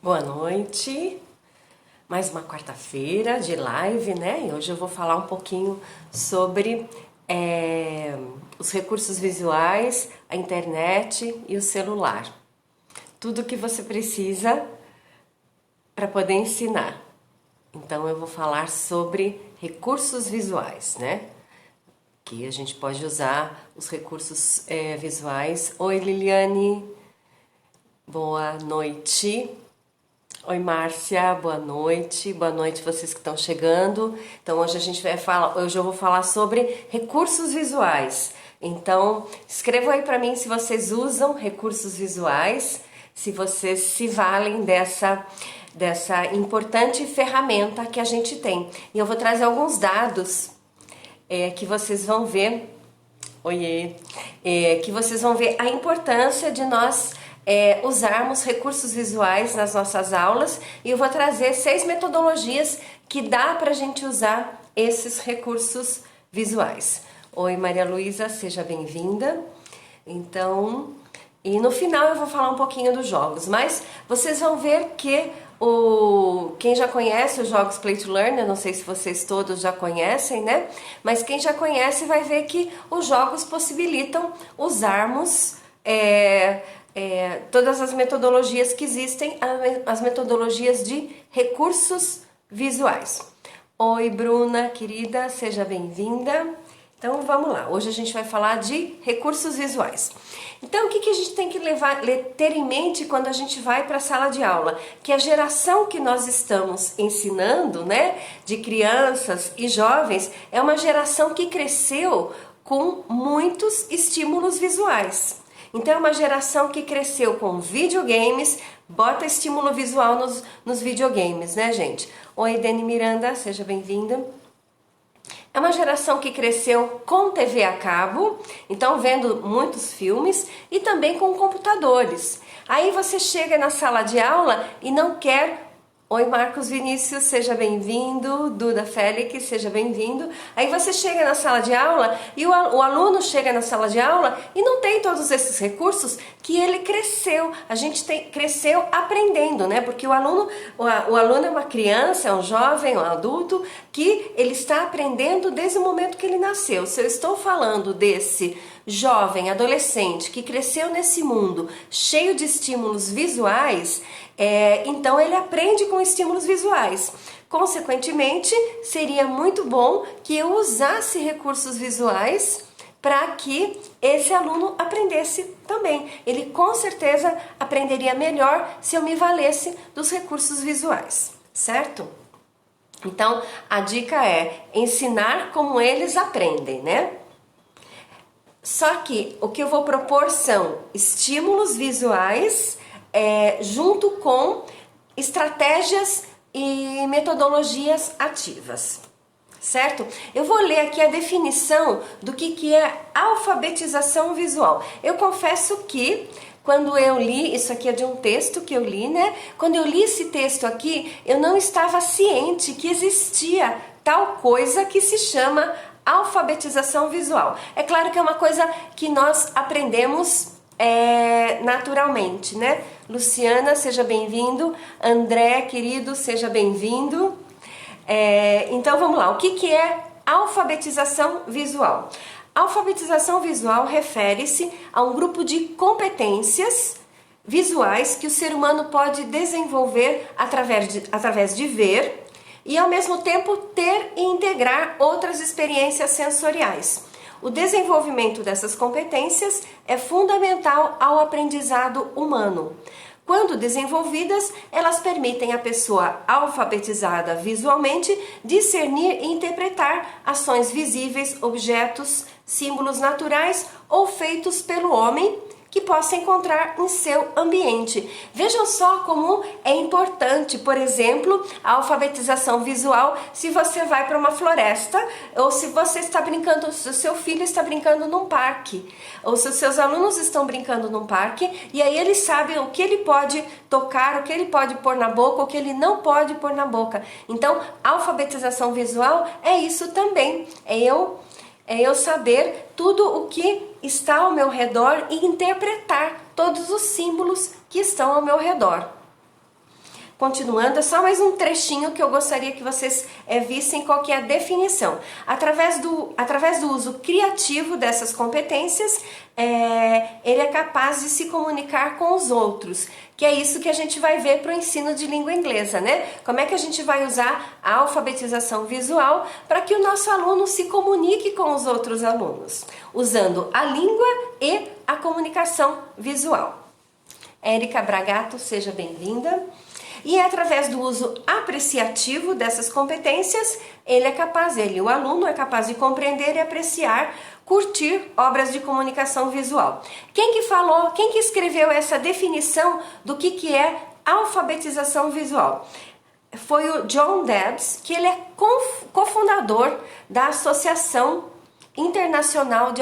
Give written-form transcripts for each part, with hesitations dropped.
Boa noite, mais uma quarta-feira de live, né? E hoje eu vou falar um pouquinho sobre os recursos visuais, a internet e o celular. Tudo que você precisa para poder ensinar. Então eu vou falar sobre recursos visuais, né? Que a gente pode usar os recursos visuais. Oi, Liliane, boa noite. Oi, Márcia, boa noite vocês que estão chegando. Então hoje eu vou falar sobre recursos visuais. Então escrevam aí para mim se vocês usam recursos visuais, se vocês se valem dessa importante ferramenta que a gente tem. E eu vou trazer alguns dados que vocês vão ver. Oiê, que vocês vão ver a importância de nós usarmos recursos visuais nas nossas aulas, e eu vou trazer 6 metodologias que dá para a gente usar esses recursos visuais. Oi, Maria Luísa, seja bem-vinda. Então, e no final eu vou falar um pouquinho dos jogos, mas vocês vão ver que quem já conhece os jogos Play to Learn, eu não sei se vocês todos já conhecem, né? Mas quem já conhece vai ver que os jogos possibilitam usarmos todas as metodologias que existem, as metodologias de recursos visuais. Oi, Bruna, querida, seja bem-vinda. Então vamos lá, hoje a gente vai falar de recursos visuais. Então o que a gente tem que ter em mente quando a gente vai para a sala de aula? Que a geração que nós estamos ensinando, né, de crianças e jovens, é uma geração que cresceu com muitos estímulos visuais. Então é uma geração que cresceu com videogames, bota estímulo visual nos videogames, né, gente? Oi, Dani Miranda, seja bem-vinda. É uma geração que cresceu com TV a cabo, então vendo muitos filmes, e também com computadores. Aí você chega na sala de aula e não quer... Oi, Marcos Vinícius, seja bem-vindo. Tem Félix, seja bem-vindo. Aí você chega na sala de aula e o aluno chega na sala de aula e não tem todos esses recursos que ele cresceu. A gente cresceu aprendendo, né? Porque o aluno é uma criança, é um jovem, um adulto, que ele está aprendendo desde o momento que ele nasceu. Se eu estou falando desse jovem, adolescente, que cresceu nesse mundo cheio de estímulos visuais, então ele aprende com estímulos visuais. Consequentemente, seria muito bom que eu usasse recursos visuais para que esse aluno aprendesse também. Ele com certeza aprenderia melhor se eu me valesse dos recursos visuais, certo? Então, a dica é ensinar como eles aprendem, né? Só que o que eu vou propor são estímulos visuais junto com estratégias e metodologias ativas, certo? Eu vou ler aqui a definição do que é alfabetização visual. Eu confesso que quando eu li, isso aqui é de um texto que eu li, né? Quando eu li esse texto aqui, eu não estava ciente que existia tal coisa que se chama alfabetização visual. É claro que é uma coisa que nós aprendemos naturalmente, né? Luciana, seja bem-vindo. André, querido, seja bem-vindo. Então vamos lá, o que é alfabetização visual? Alfabetização visual refere-se a um grupo de competências visuais que o ser humano pode desenvolver através de ver e ao mesmo tempo ter e integrar outras experiências sensoriais. O desenvolvimento dessas competências é fundamental ao aprendizado humano. Quando desenvolvidas, elas permitem à pessoa alfabetizada visualmente discernir e interpretar ações visíveis, objetos, símbolos naturais ou feitos pelo homem que possa encontrar em seu ambiente. Vejam só como é importante, por exemplo, a alfabetização visual se você vai para uma floresta, ou se você está brincando, se o seu filho está brincando num parque, ou se os seus alunos estão brincando num parque, e aí eles sabem o que ele pode tocar, o que ele pode pôr na boca, o que ele não pode pôr na boca. Então, a alfabetização visual é isso também, é eu saber tudo o que está ao meu redor e interpretar todos os símbolos que estão ao meu redor. continuando, é só mais um trechinho que eu gostaria que vocês vissem qual que é a definição. Através do uso criativo dessas competências, ele é capaz de se comunicar com os outros, que é isso que a gente vai ver para o ensino de língua inglesa, né? Como é que a gente vai usar a alfabetização visual para que o nosso aluno se comunique com os outros alunos, usando a língua e a comunicação visual. Érica Bragato, seja bem-vinda. E através do uso apreciativo dessas competências, o aluno é capaz de compreender e apreciar, curtir obras de comunicação visual. Quem que escreveu essa definição do que é alfabetização visual? Foi o John Debs, que ele é cofundador da Associação Internacional de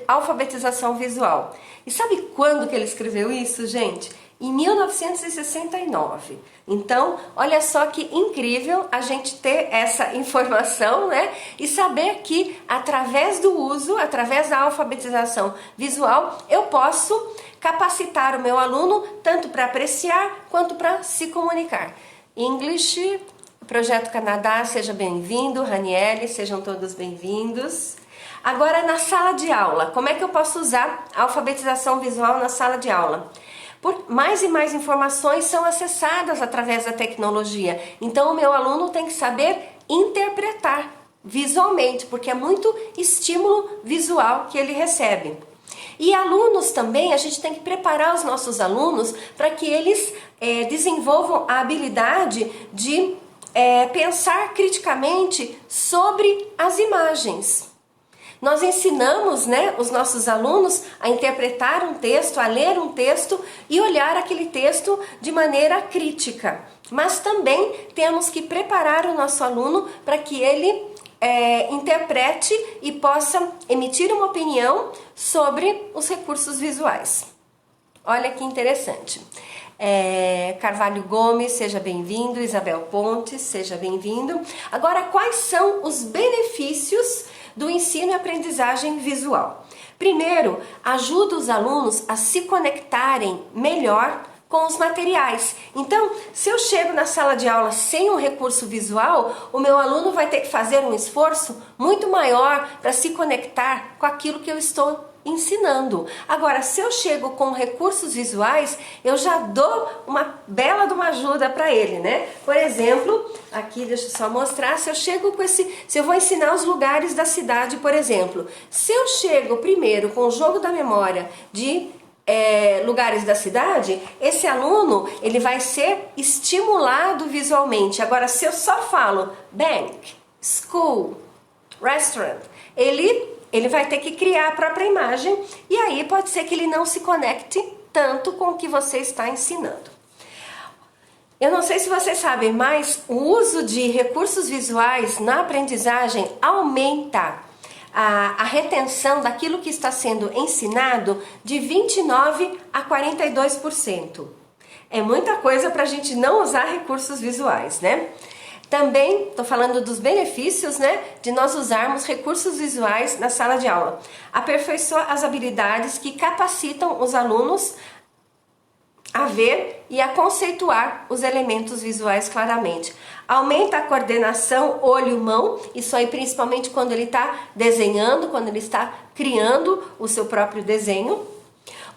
Alfabetização Visual. E sabe quando que ele escreveu isso, gente? Em 1969. Então, olha só que incrível a gente ter essa informação, né? E saber que através da alfabetização visual, eu posso capacitar o meu aluno tanto para apreciar quanto para se comunicar. English, Projeto Canadá, seja bem-vindo. Raniele, sejam todos bem-vindos. Agora, na sala de aula, como é que eu posso usar a alfabetização visual na sala de aula? Mais e mais informações são acessadas através da tecnologia, então o meu aluno tem que saber interpretar visualmente, porque é muito estímulo visual que ele recebe. E alunos também, a gente tem que preparar os nossos alunos para que eles desenvolvam a habilidade de pensar criticamente sobre as imagens. Nós ensinamos, né, os nossos alunos a interpretar um texto, a ler um texto e olhar aquele texto de maneira crítica. Mas também temos que preparar o nosso aluno para que ele interprete e possa emitir uma opinião sobre os recursos visuais. Olha que interessante. Carvalho Gomes, seja bem-vindo. Isabel Pontes, seja bem-vindo. Agora, quais são os benefícios do ensino e aprendizagem visual? Primeiro, ajuda os alunos a se conectarem melhor com os materiais. Então, se eu chego na sala de aula sem um recurso visual, o meu aluno vai ter que fazer um esforço muito maior para se conectar com aquilo que eu estou ensinando. Agora, se eu chego com recursos visuais, eu já dou uma bela de uma ajuda para ele, né? Por exemplo, aqui deixa eu só mostrar, se eu vou ensinar os lugares da cidade, por exemplo, se eu chego primeiro com o jogo da memória de lugares da cidade, esse aluno ele vai ser estimulado visualmente. Agora, se eu só falo bank, school, restaurant, ele vai ter que criar a própria imagem e aí pode ser que ele não se conecte tanto com o que você está ensinando. Eu não sei se vocês sabem, mas o uso de recursos visuais na aprendizagem aumenta a retenção daquilo que está sendo ensinado de 29% a 42%. É muita coisa para a gente não usar recursos visuais, né? Também estou falando dos benefícios, né, de nós usarmos recursos visuais na sala de aula. Aperfeiçoa as habilidades que capacitam os alunos a ver e a conceituar os elementos visuais claramente. Aumenta a coordenação olho-mão, isso aí principalmente quando ele está desenhando, quando ele está criando o seu próprio desenho.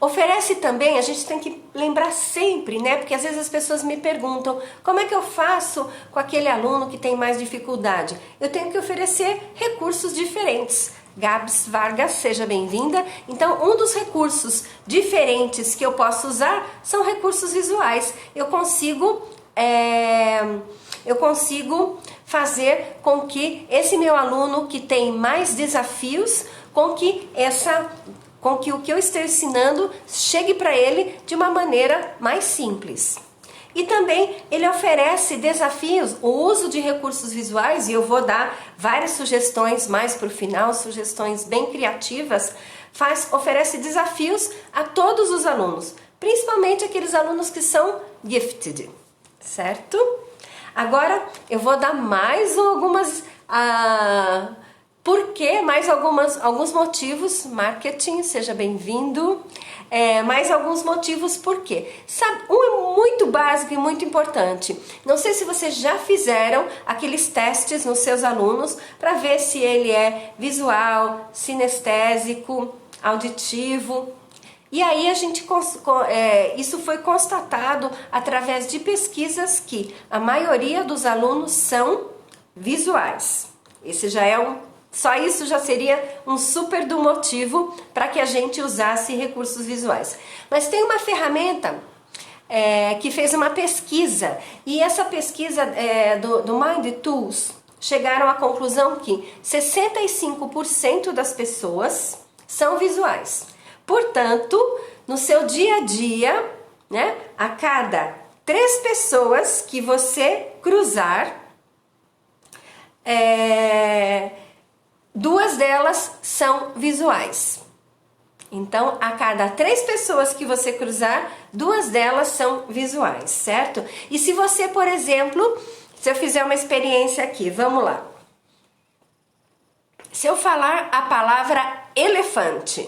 Oferece também, a gente tem que lembrar sempre, né? Porque às vezes as pessoas me perguntam, como é que eu faço com aquele aluno que tem mais dificuldade? Eu tenho que oferecer recursos diferentes. Gabs Vargas, seja bem-vinda. Então, um dos recursos diferentes que eu posso usar são recursos visuais. Eu consigo fazer com que esse meu aluno que tem mais desafios, com que o que eu estou ensinando chegue para ele de uma maneira mais simples. E também ele oferece desafios, o uso de recursos visuais, e eu vou dar várias sugestões mais para o final, sugestões bem criativas, oferece desafios a todos os alunos, principalmente aqueles alunos que são gifted, certo? Agora eu vou dar mais algumas Por quê? Mais alguns motivos. Marketing, seja bem-vindo. Mais alguns motivos por quê? Sabe, um é muito básico e muito importante. Não sei se vocês já fizeram aqueles testes nos seus alunos para ver se ele é visual, sinestésico, auditivo. E aí isso foi constatado através de pesquisas que a maioria dos alunos são visuais. Esse já é só isso já seria um super do motivo para que a gente usasse recursos visuais. Mas tem uma ferramenta que fez uma pesquisa, e essa pesquisa do Mind Tools chegaram à conclusão que 65% das pessoas são visuais. Portanto, no seu dia a dia, né, a cada 3 pessoas que você cruzar, 2 delas são visuais. Então, a cada 3 pessoas que você cruzar, 2 delas são visuais, certo? E se você, por exemplo, se eu fizer uma experiência aqui, vamos lá. Se eu falar a palavra elefante,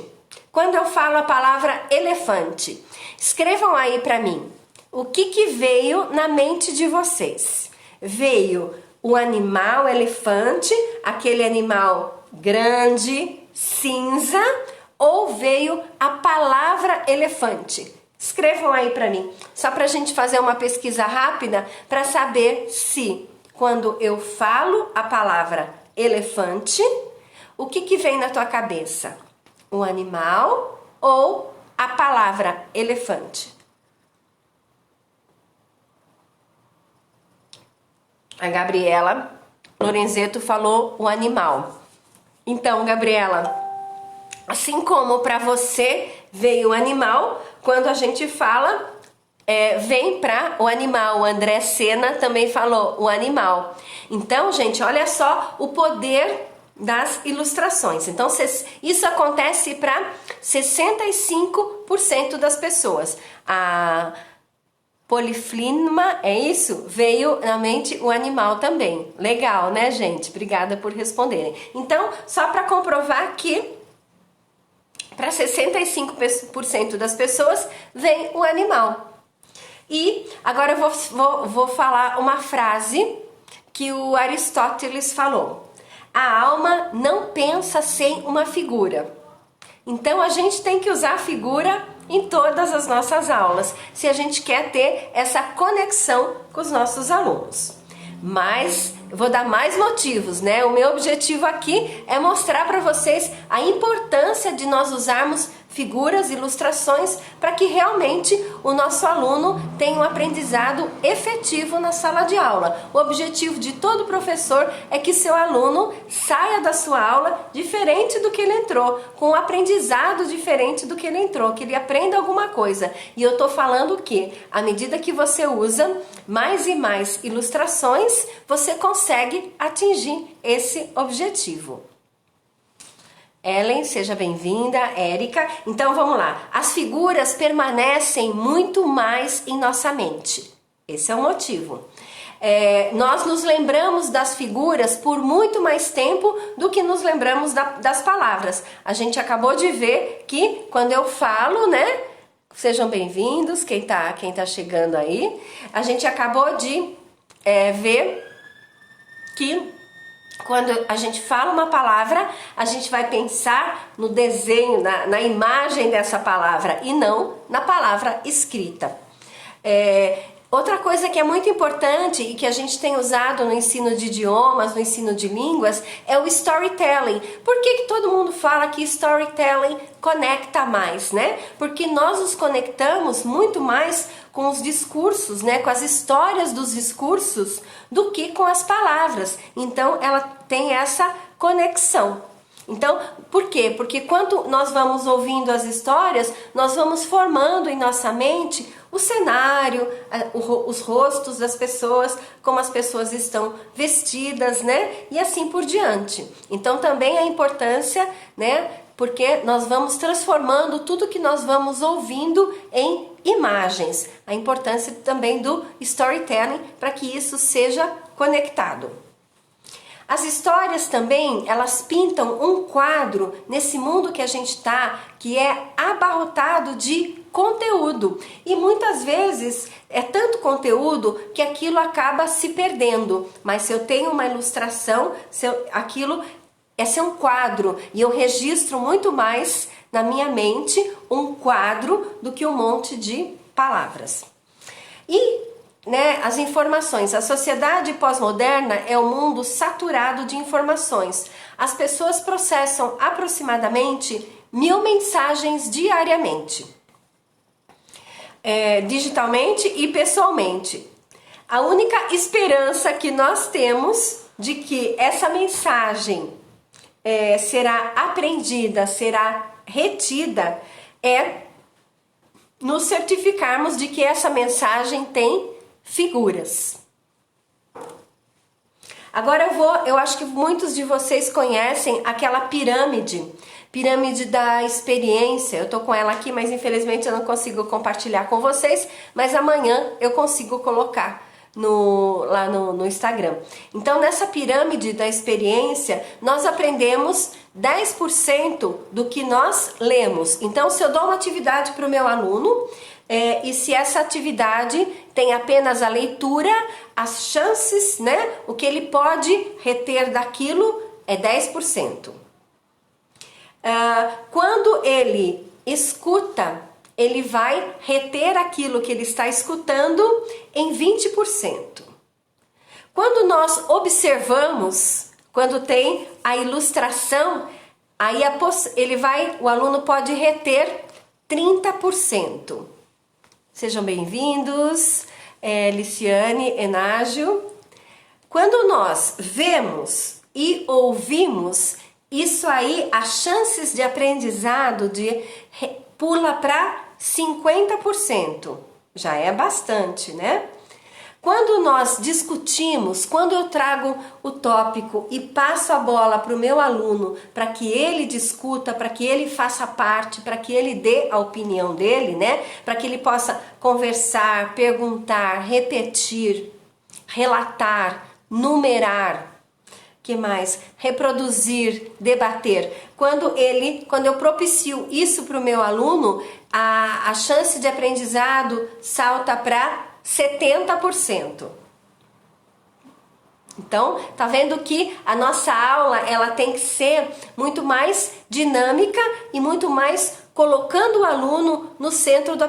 quando eu falo a palavra elefante, escrevam aí para mim, o que veio na mente de vocês? Veio o animal elefante, aquele animal grande, cinza, ou veio a palavra elefante? Escrevam aí para mim, só para a gente fazer uma pesquisa rápida para saber se, quando eu falo a palavra elefante, o que vem na tua cabeça? O animal ou a palavra elefante? A Gabriela Lorenzetto falou o animal. Então, Gabriela, assim como para você veio o animal, quando a gente fala, vem para o animal. O André Sena também falou o animal. Então, gente, olha só o poder das ilustrações. Então, isso acontece para 65% das pessoas. A poliflima, é isso? Veio na mente o animal também. Legal, né, gente? Obrigada por responderem. Então, só para comprovar que para 65% das pessoas vem o animal. E agora eu vou falar uma frase que o Aristóteles falou. A alma não pensa sem uma figura. Então a gente tem que usar a figura em todas as nossas aulas, se a gente quer ter essa conexão com os nossos alunos. Mas eu vou dar mais motivos, né? O meu objetivo aqui é mostrar para vocês a importância de nós usarmos figuras, ilustrações, para que realmente o nosso aluno tenha um aprendizado efetivo na sala de aula. O objetivo de todo professor é que seu aluno saia da sua aula diferente do que ele entrou, com um aprendizado diferente do que ele entrou, que ele aprenda alguma coisa. E eu tô falando que, à medida que você usa mais e mais ilustrações, você consegue atingir esse objetivo. Ellen, seja bem-vinda. Érica. Então vamos lá. As figuras permanecem muito mais em nossa mente. Esse é o motivo. Nós nos lembramos das figuras por muito mais tempo do que nos lembramos das palavras. A gente acabou de ver que quando eu falo, né? Sejam bem-vindos, quem tá chegando aí. A gente acabou de ver que quando a gente fala uma palavra, a gente vai pensar no desenho, na imagem dessa palavra e não na palavra escrita. Outra coisa que é muito importante e que a gente tem usado no ensino de idiomas, no ensino de línguas, é o storytelling. Por que todo mundo fala que storytelling conecta mais, né? Porque nós nos conectamos muito mais com os discursos, né? Com as histórias dos discursos do que com as palavras. Então, ela tem essa conexão. Então, por quê? Porque quando nós vamos ouvindo as histórias, nós vamos formando em nossa mente o cenário, os rostos das pessoas, como as pessoas estão vestidas, né? E assim por diante. Então, também a importância, né? Porque nós vamos transformando tudo que nós vamos ouvindo em imagens. A importância também do storytelling para que isso seja conectado. As histórias também, elas pintam um quadro nesse mundo que a gente está, que é abarrotado de conteúdo. E muitas vezes é tanto conteúdo que aquilo acaba se perdendo. Mas se eu tenho uma ilustração, aquilo é ser um quadro, e eu registro muito mais na minha mente um quadro do que um monte de palavras. E as informações. A sociedade pós-moderna é um mundo saturado de informações. As pessoas processam aproximadamente 1000 mensagens diariamente, digitalmente e pessoalmente. A única esperança que nós temos de que essa mensagem será aprendida, será retida, é nos certificarmos de que essa mensagem tem figuras. Agora eu acho que muitos de vocês conhecem aquela pirâmide da experiência. Eu tô com ela aqui, mas infelizmente eu não consigo compartilhar com vocês, mas amanhã eu consigo colocar lá no Instagram. Então, nessa pirâmide da experiência, nós aprendemos 10% do que nós lemos. Então, se eu dou uma atividade para o meu aluno, e se essa atividade tem apenas a leitura, as chances, o que ele pode reter daquilo é 10%. Quando ele escuta, ele vai reter aquilo que ele está escutando em 20%. Quando nós observamos, quando tem a ilustração, aí o aluno pode reter 30%. Sejam bem-vindos, Liciane, Enágio. Quando nós vemos e ouvimos, isso aí, as chances de aprendizado pula para 50%. Já é bastante, né? Quando nós discutimos, quando eu trago o tópico e passo a bola para o meu aluno, para que ele discuta, para que ele faça parte, para que ele dê a opinião dele, para que ele possa conversar, perguntar, repetir, relatar, numerar, que mais? Reproduzir, debater. Quando eu propicio isso para o meu aluno, a chance de aprendizado salta para 70%. Então, tá vendo que a nossa aula, ela tem que ser muito mais dinâmica e muito mais colocando o aluno no centro da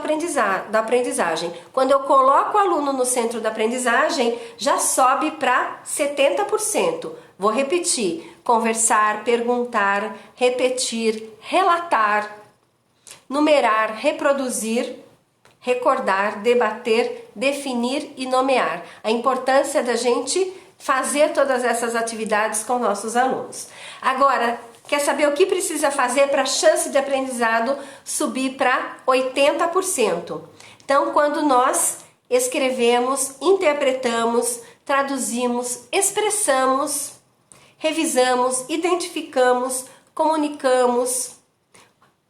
aprendizagem. Quando eu coloco o aluno no centro da aprendizagem, já sobe para 70%. Vou repetir: conversar, perguntar, repetir, relatar, numerar, reproduzir, recordar, debater, definir e nomear. A importância da gente fazer todas essas atividades com nossos alunos. Agora, quer saber o que precisa fazer para a chance de aprendizado subir para 80%? Então, quando nós escrevemos, interpretamos, traduzimos, expressamos, revisamos, identificamos, comunicamos,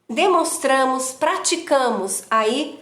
demonstramos, praticamos, aí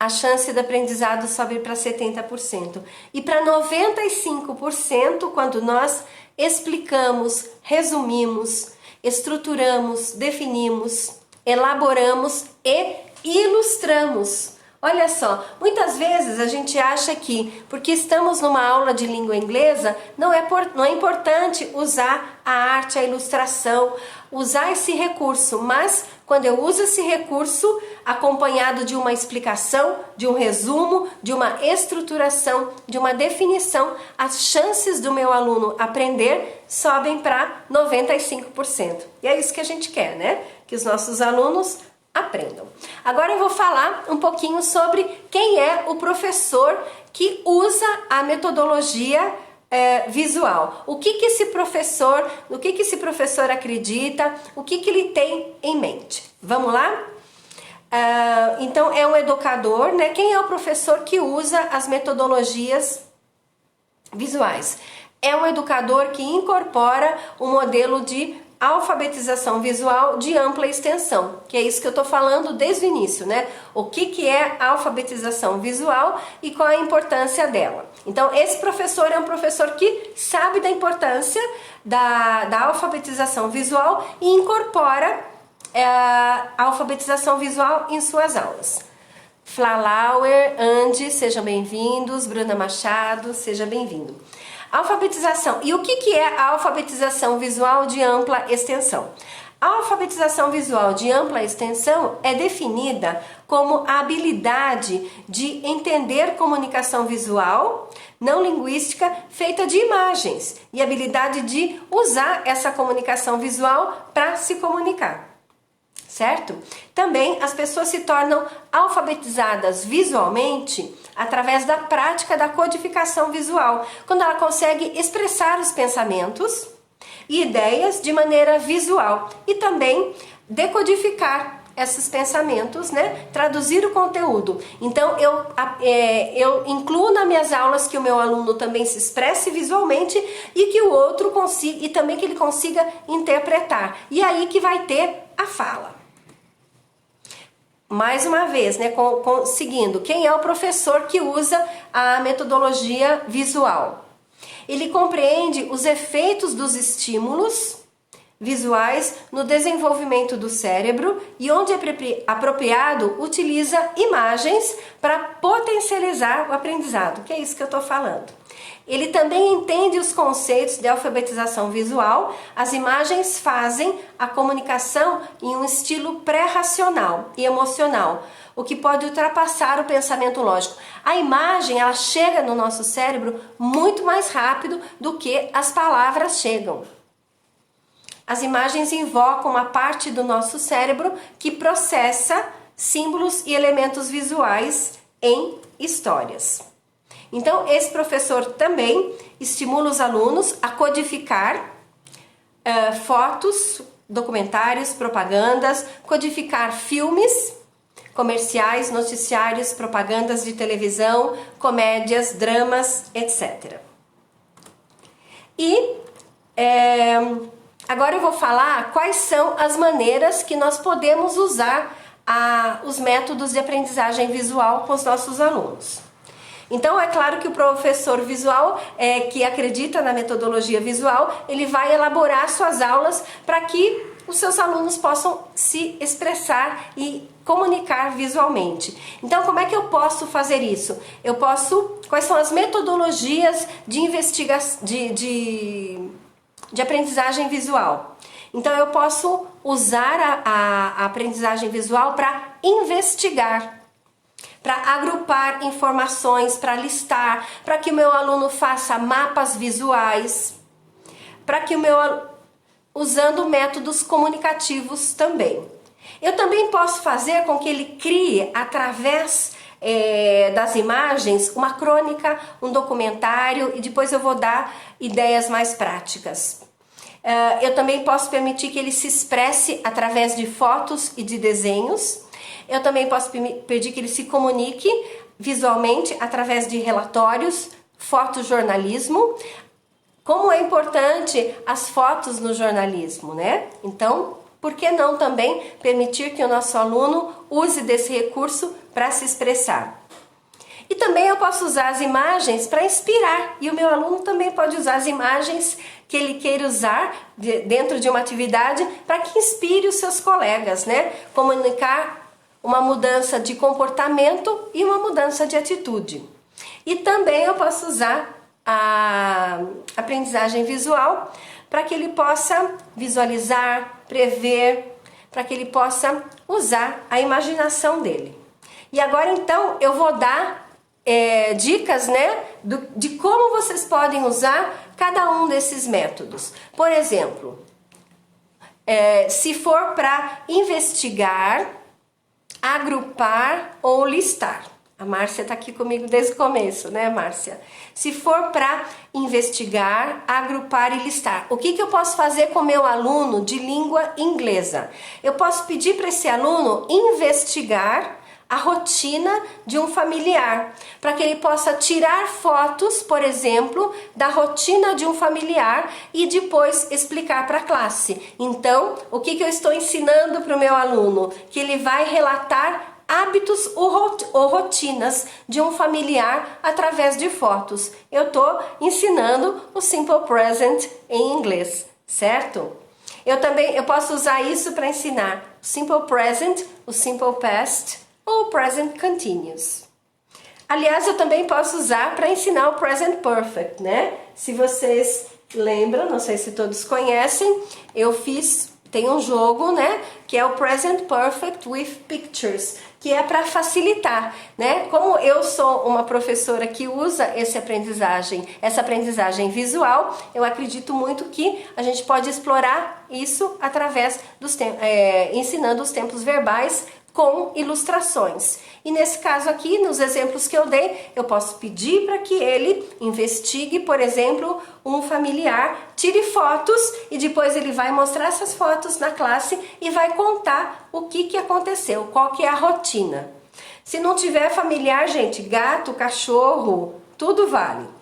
a chance de aprendizado sobe para 70%. E para 95%, quando nós explicamos, resumimos, estruturamos, definimos, elaboramos e ilustramos. Olha só, muitas vezes a gente acha que, porque estamos numa aula de língua inglesa, não é importante usar a arte, a ilustração, usar esse recurso, mas quando eu uso esse recurso acompanhado de uma explicação, de um resumo, de uma estruturação, de uma definição, as chances do meu aluno aprender sobem para 95%. E é isso que a gente quer, que os nossos alunos aprendam. Agora eu vou falar um pouquinho sobre quem é o professor que usa a metodologia visual. No que esse professor acredita, o que ele tem em mente. Vamos lá? Então é um educador, Quem é o professor que usa as metodologias visuais? É um educador que incorpora um modelo de alfabetização visual de ampla extensão, que é isso que eu estou falando desde o início, né? O que é alfabetização visual e qual a importância dela. Então, esse professor é um professor que sabe da importância da alfabetização visual e incorpora a alfabetização visual em suas aulas. Flalauer, Andy, sejam bem-vindos. Bruna Machado, seja bem-vindo. Alfabetização. E o que é a alfabetização visual de ampla extensão? A alfabetização visual de ampla extensão é definida como a habilidade de entender comunicação visual não linguística feita de imagens e habilidade de usar essa comunicação visual para se comunicar. Certo? Também as pessoas se tornam alfabetizadas visualmente através da prática da codificação visual, quando ela consegue expressar os pensamentos e ideias de maneira visual e também decodificar esses pensamentos, né? Traduzir o conteúdo. Então eu incluo nas minhas aulas que o meu aluno também se expresse visualmente e que o outro consiga, e também que ele consiga interpretar. E aí que vai ter a fala. Mais uma vez, né, seguindo, quem é o professor que usa a metodologia visual? Ele compreende os efeitos dos estímulos visuais no desenvolvimento do cérebro e, onde é apropriado, utiliza imagens para potencializar o aprendizado, que é isso que eu estou falando. Ele também entende os conceitos de alfabetização visual. As imagens fazem a comunicação em um estilo pré-racional e emocional, o que pode ultrapassar o pensamento lógico. A imagem, ela chega no nosso cérebro muito mais rápido do que as palavras chegam. As imagens invocam uma parte do nosso cérebro que processa símbolos e elementos visuais em histórias. Então, esse professor também estimula os alunos a codificar fotos, documentários, propagandas, codificar filmes, comerciais, noticiários, propagandas de televisão, comédias, dramas, etc. E agora eu vou falar quais são as maneiras que nós podemos usar os métodos de aprendizagem visual com os nossos alunos. Então, é claro que o professor visual, que acredita na metodologia visual, ele vai elaborar suas aulas para que os seus alunos possam se expressar e comunicar visualmente. Então, como é que eu posso fazer isso? Quais são as metodologias de aprendizagem visual? Então, eu posso usar a aprendizagem visual para investigar, para agrupar informações, para listar, para que o meu aluno faça mapas visuais, para que usando métodos comunicativos também. Eu também posso fazer com que ele crie, através das imagens, uma crônica, um documentário, e depois eu vou dar ideias mais práticas. Eu também posso permitir que ele se expresse através de fotos e de desenhos. Eu também posso pedir que ele se comunique visualmente através de relatórios, fotojornalismo. Como é importante as fotos no jornalismo, né? Então, por que não também permitir que o nosso aluno use desse recurso para se expressar? E também eu posso usar as imagens para inspirar, e o meu aluno também pode usar as imagens que ele queira usar dentro de uma atividade para que inspire os seus colegas, né? Comunicar uma mudança de comportamento e uma mudança de atitude. E também eu posso usar a aprendizagem visual para que ele possa visualizar, prever, para que ele possa usar a imaginação dele. E agora então eu vou dar dicas, né, de como vocês podem usar cada um desses métodos. Por exemplo, se for para investigar, agrupar ou listar. A Márcia está aqui comigo desde o começo, né, Márcia? Se for para investigar, agrupar e listar, o que eu posso fazer com o meu aluno de língua inglesa? Eu posso pedir para esse aluno investigar, a rotina de um familiar, para que ele possa tirar fotos, por exemplo, da rotina de um familiar e depois explicar para a classe. Então, o que eu estou ensinando para o meu aluno? Que ele vai relatar hábitos ou rotinas de um familiar através de fotos. Eu estou ensinando o Simple Present em inglês, certo? Eu posso usar isso para ensinar o Simple Present, o Simple Past ou o Present Continuous. Aliás, eu também posso usar para ensinar o Present Perfect, né? Se vocês lembram, não sei se todos conhecem, tem um jogo, né, que é o Present Perfect with Pictures, que é para facilitar, né? Como eu sou uma professora que usa essa aprendizagem visual, eu acredito muito que a gente pode explorar isso através ensinando os tempos verbais com ilustrações. E nesse caso aqui, nos exemplos que eu dei, eu posso pedir para que ele investigue, por exemplo, um familiar, tire fotos e depois ele vai mostrar essas fotos na classe e vai contar o que aconteceu, qual que é a rotina. Se não tiver familiar, gente, gato, cachorro, tudo vale.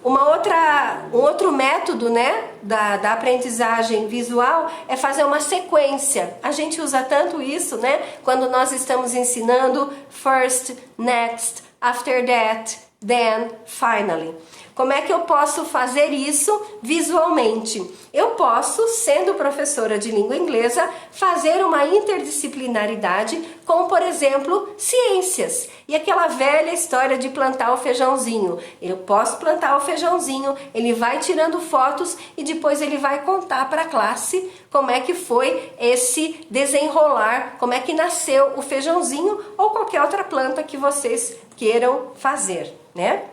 Um outro método, né, da aprendizagem visual é fazer uma sequência. A gente usa tanto isso, né, quando nós estamos ensinando first, next, after that, then, finally. Como é que eu posso fazer isso visualmente? Eu posso, sendo professora de língua inglesa, fazer uma interdisciplinaridade com, por exemplo, ciências. E aquela velha história de plantar o feijãozinho. Eu posso plantar o feijãozinho, ele vai tirando fotos e depois ele vai contar para a classe como é que foi esse desenrolar, como é que nasceu o feijãozinho ou qualquer outra planta que vocês queiram fazer, né?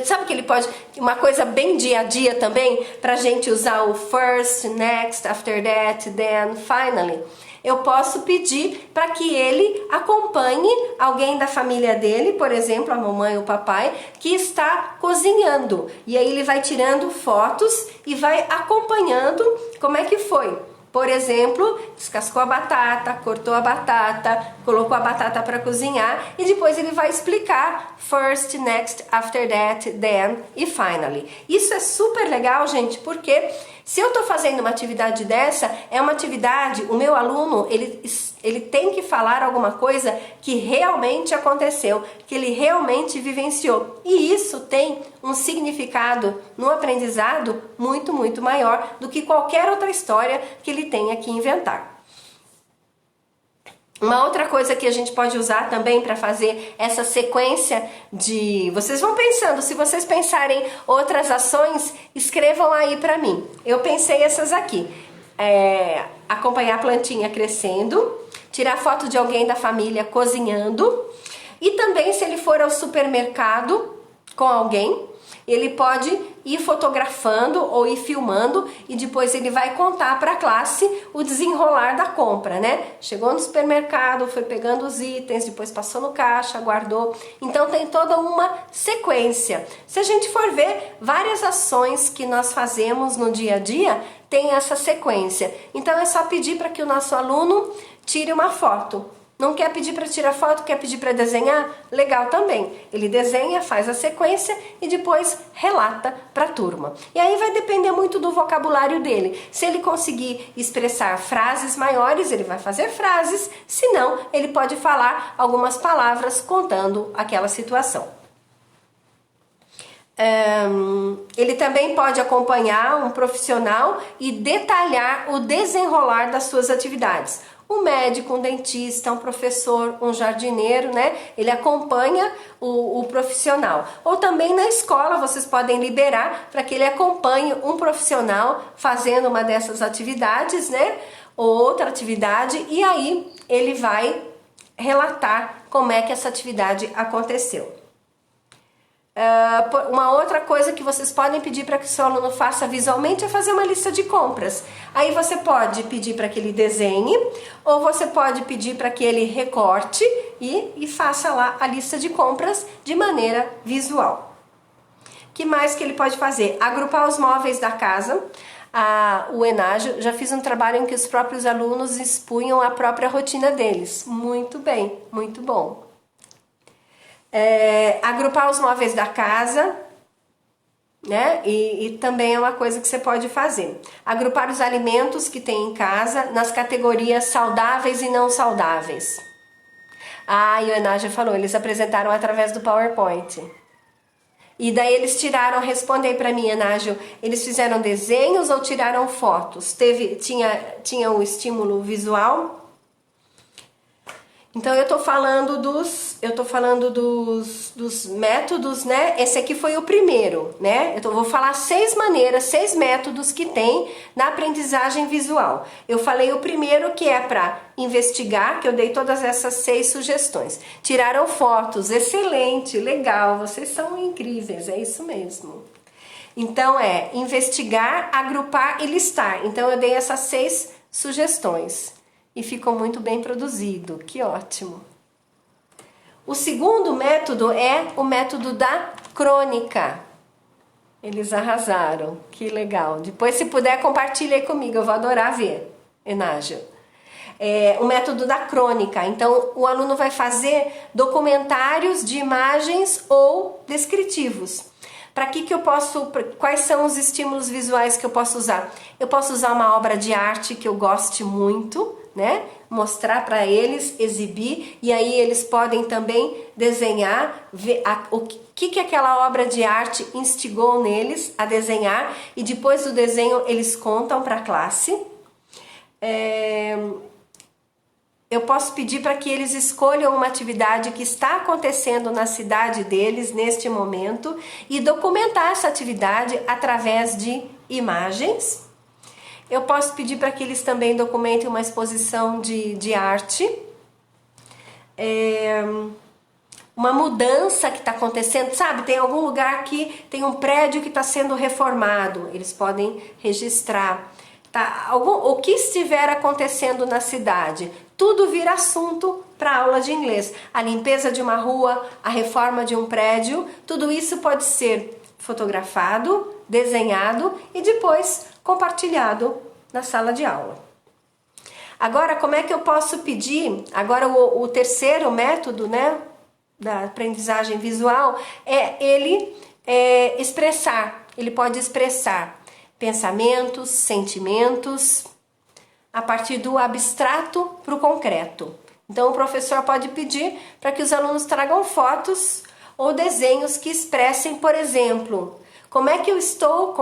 Sabe que ele pode, uma coisa bem dia a dia também, pra gente usar o first, next, after that, then, finally. Eu posso pedir para que ele acompanhe alguém da família dele, por exemplo, a mamãe ou o papai, que está cozinhando. E aí ele vai tirando fotos e vai acompanhando como é que foi. Por exemplo, descascou a batata, cortou a batata, colocou a batata para cozinhar e depois ele vai explicar first, next, after that, then e finally. Isso é super legal, gente, porque se eu estou fazendo uma atividade dessa, é uma atividade, o meu aluno, ele tem que falar alguma coisa que realmente aconteceu, que ele realmente vivenciou. E isso tem um significado no aprendizado muito, muito maior do que qualquer outra história que ele tenha que inventar. Uma outra coisa que a gente pode usar também para fazer essa sequência de... Vocês vão pensando, se vocês pensarem outras ações, escrevam aí para mim. Eu pensei essas aqui. Acompanhar a plantinha crescendo, tirar foto de alguém da família cozinhando e também se ele for ao supermercado com alguém, ele pode ir fotografando ou ir filmando e depois ele vai contar para a classe o desenrolar da compra, né? Chegou no supermercado, foi pegando os itens, depois passou no caixa, guardou. Então tem toda uma sequência. Se a gente for ver, várias ações que nós fazemos no dia a dia tem essa sequência. Então é só pedir para que o nosso aluno tire uma foto. Não quer pedir para tirar foto, quer pedir para desenhar? Legal também. Ele desenha, faz a sequência e depois relata para a turma. E aí vai depender muito do vocabulário dele. Se ele conseguir expressar frases maiores, ele vai fazer frases. Se não, ele pode falar algumas palavras contando aquela situação. Ele também pode acompanhar um profissional e detalhar o desenrolar das suas atividades. Um médico, um dentista, um professor, um jardineiro, né? Ele acompanha o profissional. Ou também na escola vocês podem liberar para que ele acompanhe um profissional fazendo uma dessas atividades, né? Ou outra atividade, e aí ele vai relatar como é que essa atividade aconteceu. Uma outra coisa que vocês podem pedir para que o seu aluno faça visualmente é fazer uma lista de compras. Aí você pode pedir para que ele desenhe, ou você pode pedir para que ele recorte e faça lá a lista de compras de maneira visual. O que mais que ele pode fazer? Agrupar os móveis da casa. o Enágio, já fiz um trabalho em que os próprios alunos expunham a própria rotina deles. Muito bem, muito bom. Agrupar os móveis da casa, né? E também é uma coisa que você pode fazer. Agrupar os alimentos que tem em casa nas categorias saudáveis e não saudáveis. E o Enágio falou, eles apresentaram através do PowerPoint. E daí eles tiraram, responde aí pra mim, Enágio, eles fizeram desenhos ou tiraram fotos? Tinha o estímulo visual? Então eu tô falando dos métodos, né? Esse aqui foi o primeiro, né? Vou falar 6 maneiras, 6 métodos que tem na aprendizagem visual. Eu falei o primeiro, que é para investigar, que eu dei todas essas 6 sugestões. Tiraram fotos, excelente, legal, vocês são incríveis, é isso mesmo. Então investigar, agrupar e listar. Então eu dei essas 6 sugestões. E ficou muito bem produzido, que ótimo. O segundo método é o método da crônica. Eles arrasaram, que legal. Depois, se puder, compartilhe aí comigo, eu vou adorar ver, Enágio. O método da crônica. Então, o aluno vai fazer documentários de imagens ou descritivos. Para que eu posso, quais são os estímulos visuais que eu posso usar? Eu posso usar uma obra de arte que eu goste muito, né? Mostrar para eles, exibir, e aí eles podem também desenhar, ver o que aquela obra de arte instigou neles a desenhar, e depois do desenho eles contam para a classe. Eu posso pedir para que eles escolham uma atividade que está acontecendo na cidade deles neste momento e documentar essa atividade através de imagens. Eu posso pedir para que eles também documentem uma exposição de arte, uma mudança que está acontecendo, sabe? Tem algum lugar que tem um prédio que está sendo reformado, eles podem registrar. O que estiver acontecendo na cidade, tudo vira assunto para aula de inglês. A limpeza de uma rua, a reforma de um prédio, tudo isso pode ser fotografado, desenhado e depois compartilhado na sala de aula. Agora, como é que eu posso pedir? Agora, o terceiro método, né, da aprendizagem visual é ele expressar. Ele pode expressar pensamentos, sentimentos, a partir do abstrato para o concreto. Então, o professor pode pedir para que os alunos tragam fotos ou desenhos que expressem, por exemplo, como é que eu estou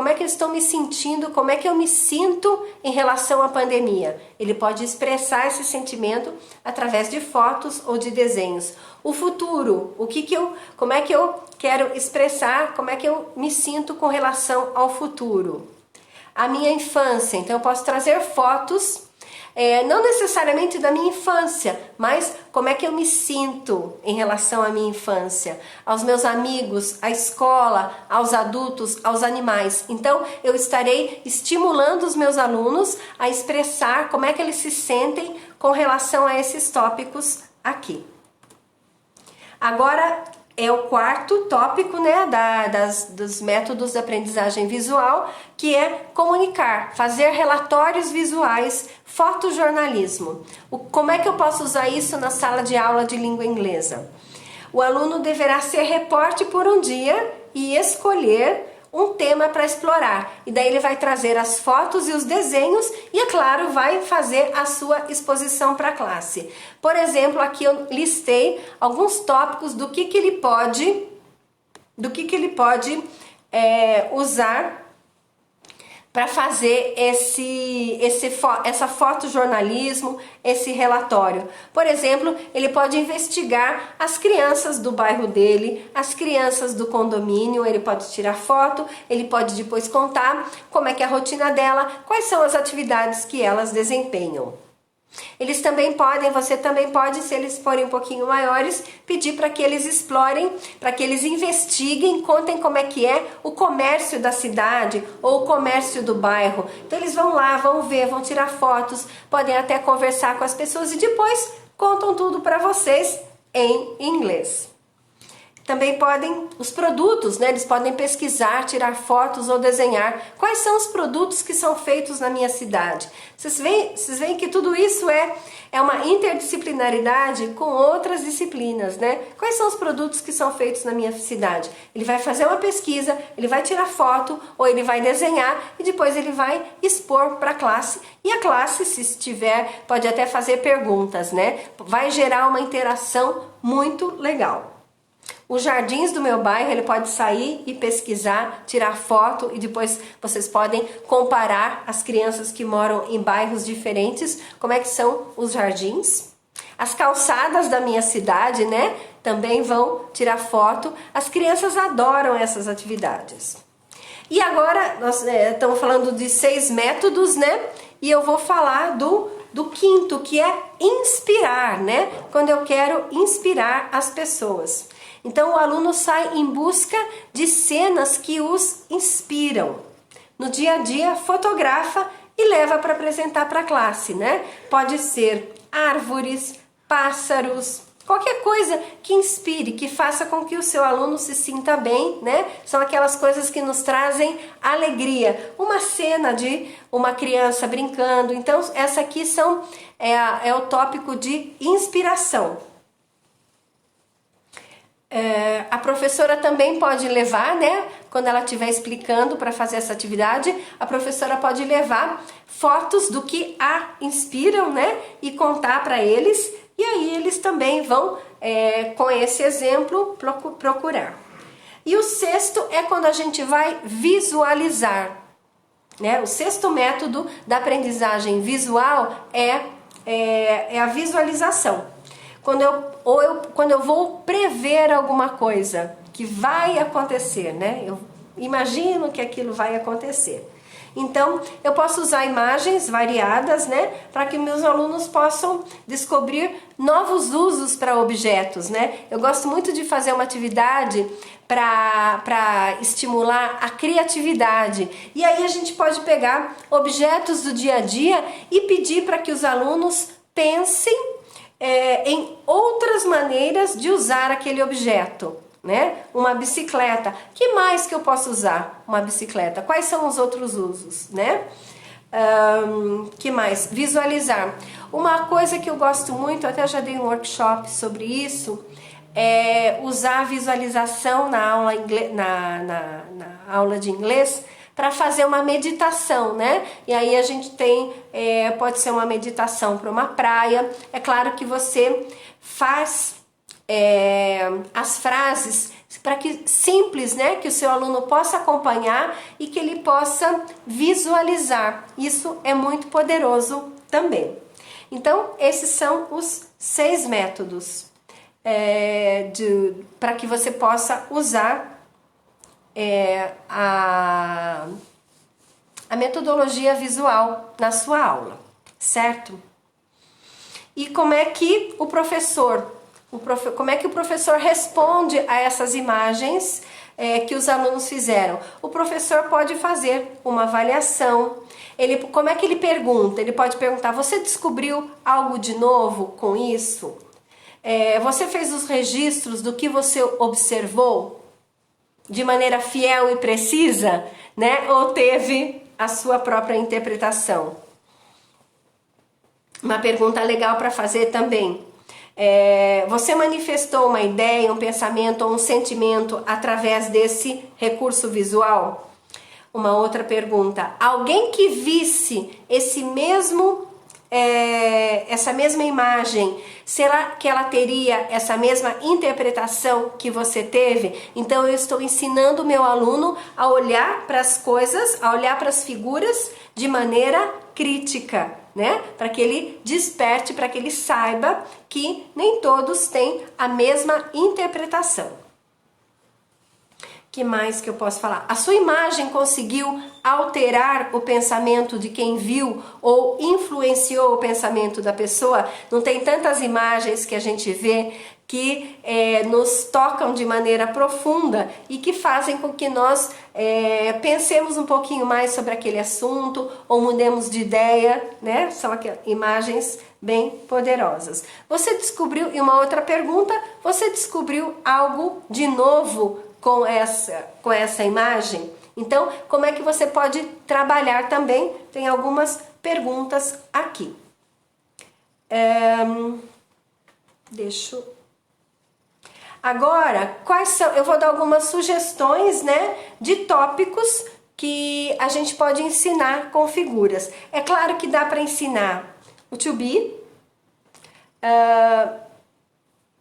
me sentindo, como é que eu me sinto em relação à pandemia. Ele pode expressar esse sentimento através de fotos ou de desenhos. O futuro, como é que eu quero expressar, como é que eu me sinto com relação ao futuro. A minha infância, então eu posso trazer fotos, não necessariamente da minha infância, mas como é que eu me sinto em relação à minha infância, aos meus amigos, à escola, aos adultos, aos animais. Então eu estarei estimulando os meus alunos a expressar como é que eles se sentem com relação a esses tópicos aqui. Agora é o quarto tópico, né, dos métodos de aprendizagem visual, que é comunicar, fazer relatórios visuais, fotojornalismo. Como é que eu posso usar isso na sala de aula de língua inglesa? O aluno deverá ser repórter por um dia e escolher um tema para explorar. E daí ele vai trazer as fotos e os desenhos e, é claro, vai fazer a sua exposição para a classe. Por exemplo, aqui eu listei alguns tópicos do que ele pode usar para fazer essa fotojornalismo, esse relatório. Por exemplo, ele pode investigar as crianças do bairro dele, as crianças do condomínio, ele pode tirar foto, ele pode depois contar como é que é a rotina dela, quais são as atividades que elas desempenham. Você também pode, se eles forem um pouquinho maiores, pedir para que eles explorem, para que eles investiguem, contem como é que é o comércio da cidade ou o comércio do bairro. Então eles vão lá, vão ver, vão tirar fotos, podem até conversar com as pessoas e depois contam tudo para vocês em inglês. Também podem, os produtos, né? Eles podem pesquisar, tirar fotos ou desenhar. Quais são os produtos que são feitos na minha cidade? Vocês veem que tudo isso é uma interdisciplinaridade com outras disciplinas, né? Quais são os produtos que são feitos na minha cidade? Ele vai fazer uma pesquisa, ele vai tirar foto ou ele vai desenhar e depois ele vai expor para a classe. E a classe, se tiver, pode até fazer perguntas, né? Vai gerar uma interação muito legal. Os jardins do meu bairro, ele pode sair e pesquisar, tirar foto e depois vocês podem comparar as crianças que moram em bairros diferentes, como é que são os jardins. As calçadas da minha cidade, né, também vão tirar foto. As crianças adoram essas atividades. E agora nós estamos falando de 6 métodos, né, e eu vou falar do quinto, que é inspirar, né, quando eu quero inspirar as pessoas. Então o aluno sai em busca de cenas que os inspiram. No dia a dia, fotografa e leva para apresentar para a classe, né? Pode ser árvores, pássaros, qualquer coisa que inspire, que faça com que o seu aluno se sinta bem, né? São aquelas coisas que nos trazem alegria. Uma cena de uma criança brincando. Então, essa aqui é o tópico de inspiração. A professora também pode levar, né? Quando ela estiver explicando para fazer essa atividade, a professora pode levar fotos do que a inspiram, né? E contar para eles. E aí eles também vão, com esse exemplo, procurar. E o sexto é quando a gente vai visualizar, né? O sexto método da aprendizagem visual é a visualização. Quando eu vou prever alguma coisa que vai acontecer, né? Eu imagino que aquilo vai acontecer. Então, eu posso usar imagens variadas, né? Para que meus alunos possam descobrir novos usos para objetos, né? Eu gosto muito de fazer uma atividade para estimular a criatividade. E aí a gente pode pegar objetos do dia a dia e pedir para que os alunos pensem em outras maneiras de usar aquele objeto, né? Uma bicicleta. Que mais que eu posso usar uma bicicleta? Quais são os outros usos, né? Que mais? Visualizar. Uma coisa que eu gosto muito, até já dei um workshop sobre isso, é usar a visualização na aula de inglês para fazer uma meditação, né? E aí a gente tem, pode ser uma meditação para uma praia. É claro que você faz as frases para que simples, né? Que o seu aluno possa acompanhar e que ele possa visualizar. Isso é muito poderoso também. Então, esses são os 6 métodos para que você possa usar a metodologia visual na sua aula, certo? E como é que o professor responde a essas imagens que os alunos fizeram? O professor pode fazer uma avaliação. Como é que ele pergunta? Ele pode perguntar: você descobriu algo de novo com isso? Você fez os registros do que você observou de maneira fiel e precisa, né? Ou teve a sua própria interpretação? Uma pergunta legal para fazer também. Você manifestou uma ideia, um pensamento ou um sentimento através desse recurso visual? Uma outra pergunta. Alguém que visse essa mesma imagem, será que ela teria essa mesma interpretação que você teve? Então eu estou ensinando o meu aluno a olhar para as coisas, a olhar para as figuras de maneira crítica, né? Para que ele desperte, para que ele saiba que nem todos têm a mesma interpretação. Que mais que eu posso falar? A sua imagem conseguiu alterar o pensamento de quem viu ou influenciou o pensamento da pessoa? Não tem tantas imagens que a gente vê que nos tocam de maneira profunda e que fazem com que nós pensemos um pouquinho mais sobre aquele assunto ou mudemos de ideia, né? São aquelas imagens bem poderosas. Você descobriu, e uma outra pergunta, você descobriu algo de novo com essa imagem? Então, como é que você pode trabalhar também? Tem algumas perguntas aqui. Agora, quais são? Eu vou dar algumas sugestões, né, de tópicos que a gente pode ensinar com figuras. É claro que dá para ensinar o to be.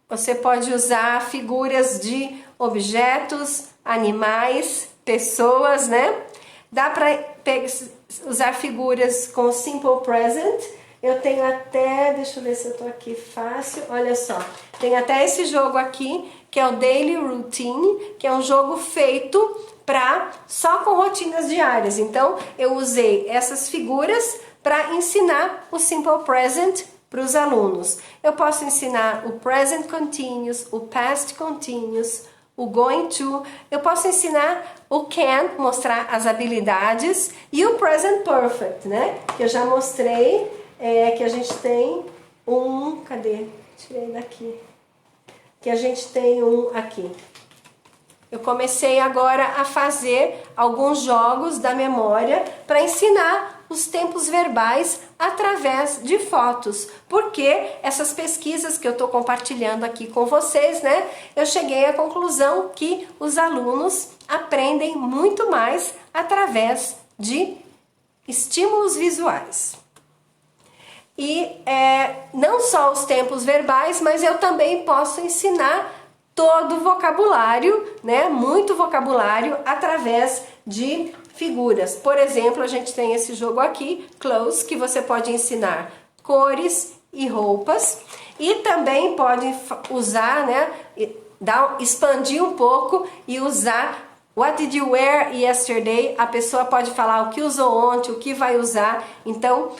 Você pode usar figuras de objetos, animais, pessoas, né? Dá para usar figuras com simple present. Eu tenho até, deixa eu ver se eu tô aqui fácil, olha só. Tem até esse jogo aqui, que é o Daily Routine, que é um jogo feito só com rotinas diárias. Então, eu usei essas figuras para ensinar o simple present para os alunos. Eu posso ensinar o present continuous, o past continuous, o going to. Eu posso ensinar o can, mostrar as habilidades, e o present perfect, né? Que eu já mostrei, que a gente tem cadê? Tirei daqui. Que a gente tem aqui. Eu comecei agora a fazer alguns jogos da memória para ensinar os tempos verbais através de fotos, porque essas pesquisas que eu estou compartilhando aqui com vocês, né, eu cheguei à conclusão que os alunos aprendem muito mais através de estímulos visuais. E não só os tempos verbais, mas eu também posso ensinar todo o vocabulário, né, muito vocabulário através de figuras. Por exemplo, a gente tem esse jogo aqui, Clothes, que você pode ensinar cores e roupas, e também pode usar, né, expandir um pouco e usar What did you wear yesterday? A pessoa pode falar o que usou ontem, o que vai usar. Então,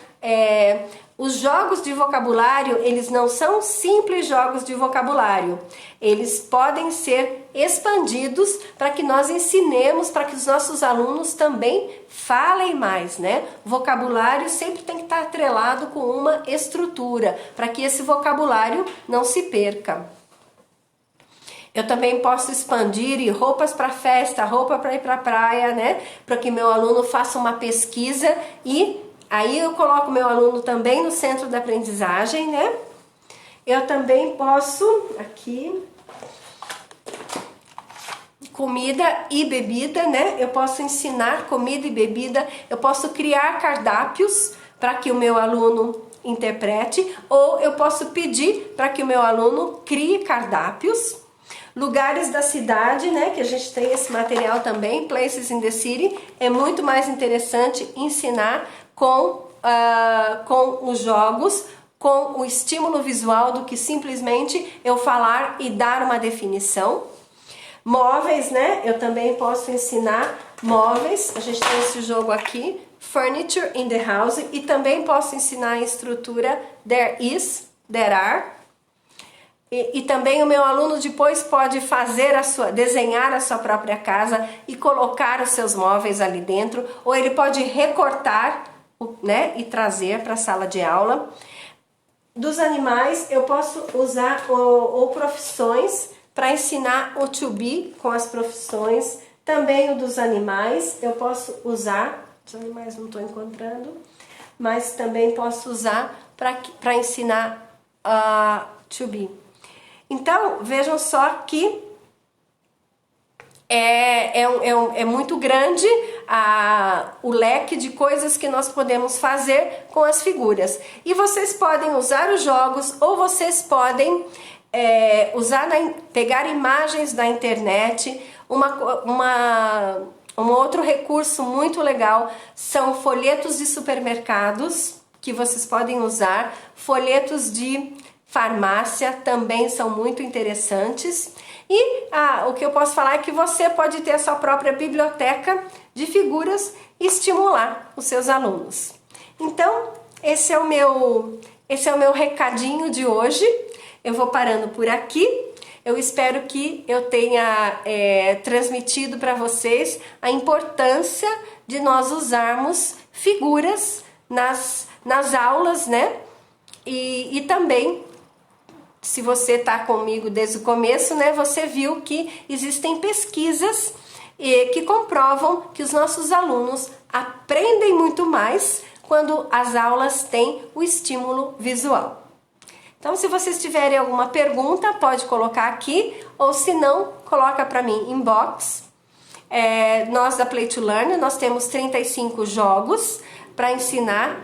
os jogos de vocabulário, eles não são simples jogos de vocabulário. Eles podem ser expandidos para que nós ensinemos, para que os nossos alunos também falem mais, né? O vocabulário sempre tem que estar atrelado com uma estrutura, para que esse vocabulário não se perca. Eu também posso expandir roupas para festa, roupa para ir para a praia, né? Para que meu aluno faça uma pesquisa e aí eu coloco meu aluno também no centro da aprendizagem, né? Eu também posso, aqui, comida e bebida, né? Eu posso ensinar comida e bebida, eu posso criar cardápios para que o meu aluno interprete, ou eu posso pedir para que o meu aluno crie cardápios. Lugares da cidade, né, que a gente tem esse material também, Places in the City, é muito mais interessante ensinar com os jogos, com o estímulo visual, do que simplesmente eu falar e dar uma definição. Móveis, né, eu também posso ensinar móveis, a gente tem esse jogo aqui, Furniture in the House, e também posso ensinar a estrutura There is, There are. E também o meu aluno depois pode desenhar a sua própria casa e colocar os seus móveis ali dentro, ou ele pode recortar, né, e trazer para a sala de aula. Dos animais, eu posso usar ou profissões para ensinar o to be com as profissões. Também o dos animais, eu posso usar, os animais não estou encontrando, mas também posso usar para ensinar to be. Então, vejam só que é muito grande o leque de coisas que nós podemos fazer com as figuras. E vocês podem usar os jogos, ou vocês podem pegar imagens da internet. Um outro recurso muito legal são folhetos de supermercados, que vocês podem usar, folhetos de farmácia também são muito interessantes. E o que eu posso falar é que você pode ter a sua própria biblioteca de figuras e estimular os seus alunos. Então, esse é o meu recadinho de hoje. Eu vou parando por aqui. Eu espero que eu tenha transmitido para vocês a importância de nós usarmos figuras nas aulas, né? E também, se você está comigo desde o começo, né, você viu que existem pesquisas que comprovam que os nossos alunos aprendem muito mais quando as aulas têm o estímulo visual. Então, se vocês tiverem alguma pergunta, pode colocar aqui, ou se não, coloca para mim inbox. Nós da Play to Learn, nós temos 35 jogos para ensinar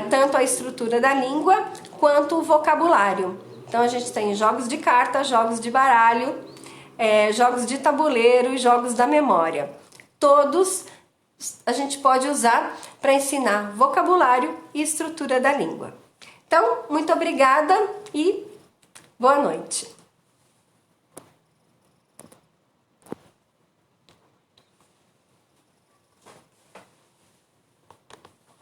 tanto a estrutura da língua quanto o vocabulário. Então, a gente tem jogos de carta, jogos de baralho, jogos de tabuleiro e jogos da memória. Todos a gente pode usar para ensinar vocabulário e estrutura da língua. Então, muito obrigada e boa noite!